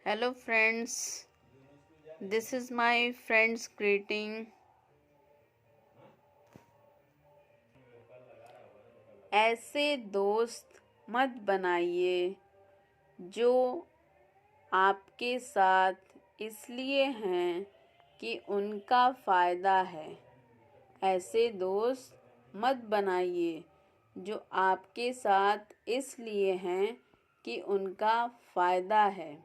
Hello friends, this is my friend's greeting. ऐसे दोस्त मत बनाइए जो आपके साथ इसलिए हैं कि उनका फ़ायदा है। ऐसे दोस्त मत बनाइए जो आपके साथ इसलिए हैं कि उनका फ़ायदा है।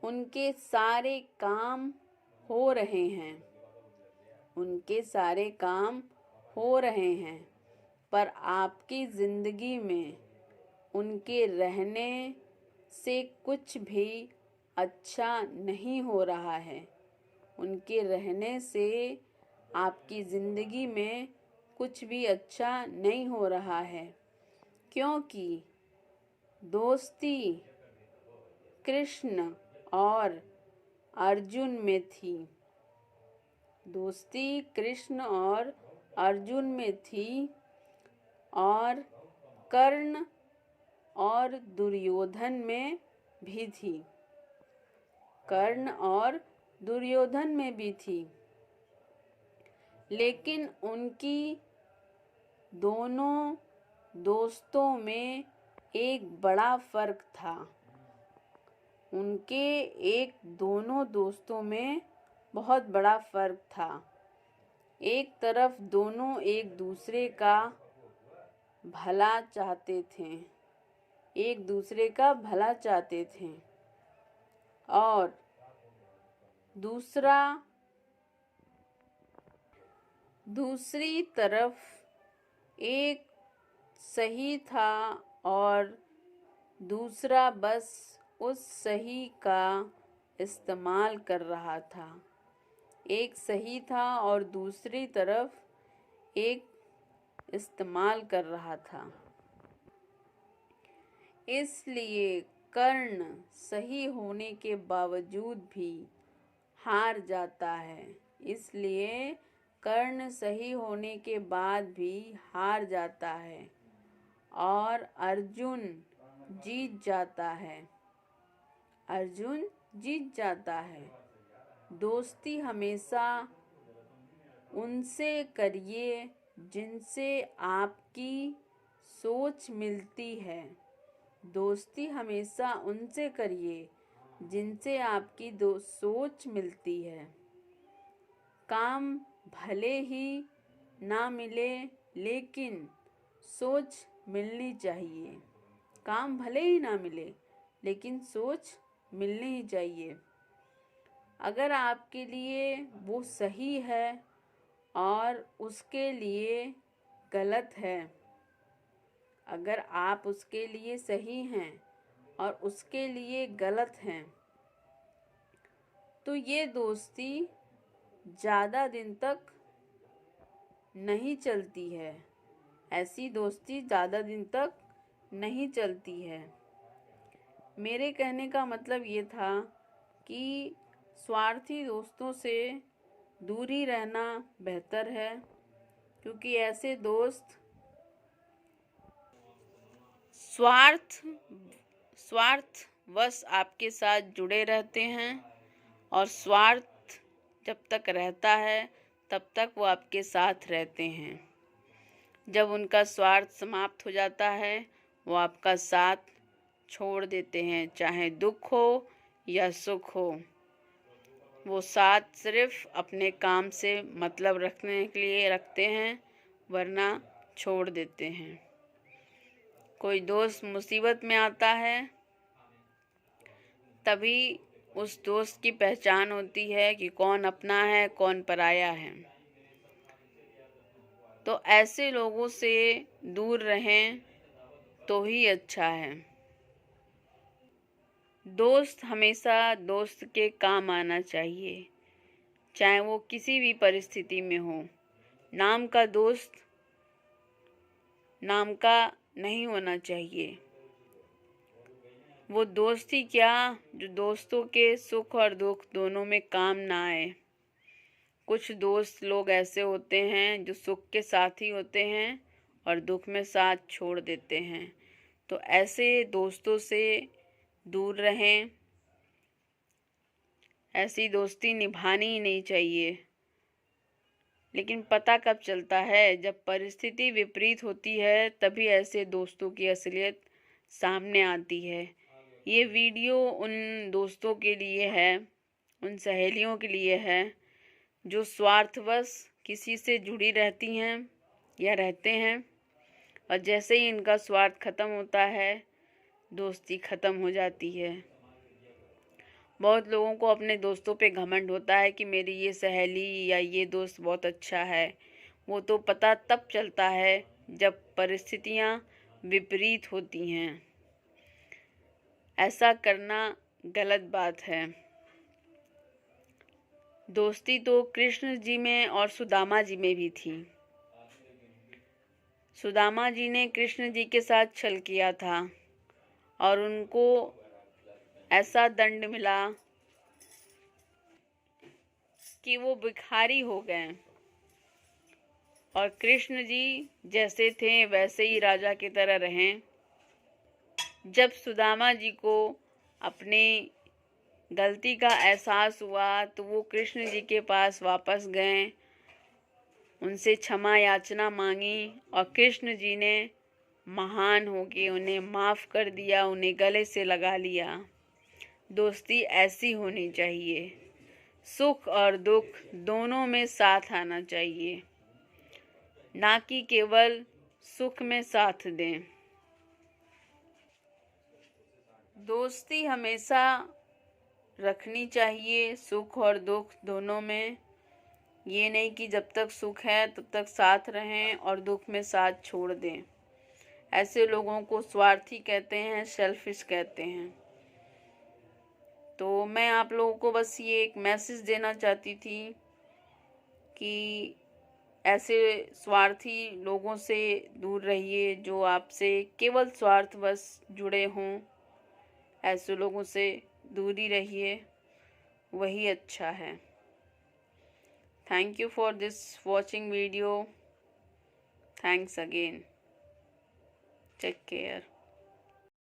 उनके सारे काम हो रहे हैं पर आपकी ज़िंदगी में उनके रहने से कुछ भी अच्छा नहीं हो रहा है। उनके रहने से आपकी ज़िंदगी में कुछ भी अच्छा नहीं हो रहा है, क्योंकि दोस्ती कृष्ण और अर्जुन में थी। दोस्ती कृष्ण और अर्जुन में थी और कर्ण और दुर्योधन में भी थी। लेकिन उनकी दोनों दोस्तों में एक बड़ा फर्क था। दोनों दोस्तों में बहुत बड़ा फर्क था। एक तरफ दोनों एक दूसरे का भला चाहते थे और दूसरी तरफ एक सही था और दूसरा बस उस सही का इस्तेमाल कर रहा था। एक सही था और दूसरी तरफ एक इस्तेमाल कर रहा था। इसलिए कर्ण सही होने के बावजूद भी हार जाता है। और अर्जुन जीत जाता है। दोस्ती हमेशा उनसे करिए जिनसे आपकी सोच मिलती है। सोच मिलती है। काम भले ही ना मिले लेकिन सोच मिलनी चाहिए। अगर आपके लिए वो सही है और उसके लिए गलत है, अगर आप उसके लिए सही हैं और उसके लिए गलत हैं, तो ये दोस्ती ज़्यादा दिन तक नहीं चलती है। ऐसी दोस्ती ज़्यादा दिन तक नहीं चलती है। मेरे कहने का मतलब ये था कि स्वार्थी दोस्तों से दूरी रहना बेहतर है, क्योंकि ऐसे दोस्त स्वार्थवश आपके साथ जुड़े रहते हैं और स्वार्थ जब तक रहता है तब तक वो आपके साथ रहते हैं। जब उनका स्वार्थ समाप्त हो जाता है वो आपका साथ छोड़ देते हैं, चाहे दुख हो या सुख हो। वो साथ सिर्फ अपने काम से मतलब रखने के लिए रखते हैं, वरना छोड़ देते हैं। कोई दोस्त मुसीबत में आता है तभी उस दोस्त की पहचान होती है कि कौन अपना है कौन पराया है। तो ऐसे लोगों से दूर रहें तो ही अच्छा है। दोस्त हमेशा दोस्त के काम आना चाहिए, चाहे वो किसी भी परिस्थिति में हो। नाम का दोस्त नाम का नहीं होना चाहिए। वो दोस्ती क्या जो दोस्तों के सुख और दुख दोनों में काम ना आए। कुछ दोस्त लोग ऐसे होते हैं जो सुख के साथ ही होते हैं और दुख में साथ छोड़ देते हैं। तो ऐसे दोस्तों से दूर रहें ऐसी दोस्ती निभानी ही नहीं चाहिए। लेकिन पता कब चलता है, जब परिस्थिति विपरीत होती है, तभी ऐसे दोस्तों की असलियत सामने आती है। ये वीडियो उन दोस्तों के लिए है, उन सहेलियों के लिए है जो स्वार्थवश किसी से जुड़ी रहती हैं या रहते हैं, और जैसे ही इनका स्वार्थ खत्म होता है, दोस्ती खत्म हो जाती है। बहुत लोगों को अपने दोस्तों पे घमंड होता है कि मेरी ये सहेली या ये दोस्त बहुत अच्छा है। वो तो पता तब चलता है जब परिस्थितियाँ विपरीत होती हैं। ऐसा करना गलत बात है। दोस्ती तो कृष्ण जी में और सुदामा जी में भी थी। सुदामा जी ने कृष्ण जी के साथ छल किया था और उनको ऐसा दंड मिला कि वो भिखारी हो गए, और कृष्ण जी जैसे थे वैसे ही राजा की तरह रहें। जब सुदामा जी को अपनी गलती का एहसास हुआ तो वो कृष्ण जी के पास वापस गए, उनसे क्षमा याचना मांगी, और कृष्ण जी ने महान होके उन्हें माफ़ कर दिया, उन्हें गले से लगा लिया। दोस्ती ऐसी होनी चाहिए, सुख और दुख दोनों में साथ आना चाहिए, ना कि केवल सुख में साथ दें। दोस्ती हमेशा रखनी चाहिए, सुख और दुख दोनों में। ये नहीं कि जब तक सुख है तब तक साथ रहें और दुख में साथ छोड़ दें। ऐसे लोगों को स्वार्थी कहते हैं, सेल्फिश कहते हैं। तो मैं आप लोगों को बस ये एक मैसेज देना चाहती थी कि ऐसे स्वार्थी लोगों से दूर रहिए जो आपसे केवल स्वार्थवश जुड़े हों। ऐसे लोगों से दूरी रहिए, वही अच्छा है। Thank you for this watching video. Thanks again. Take care.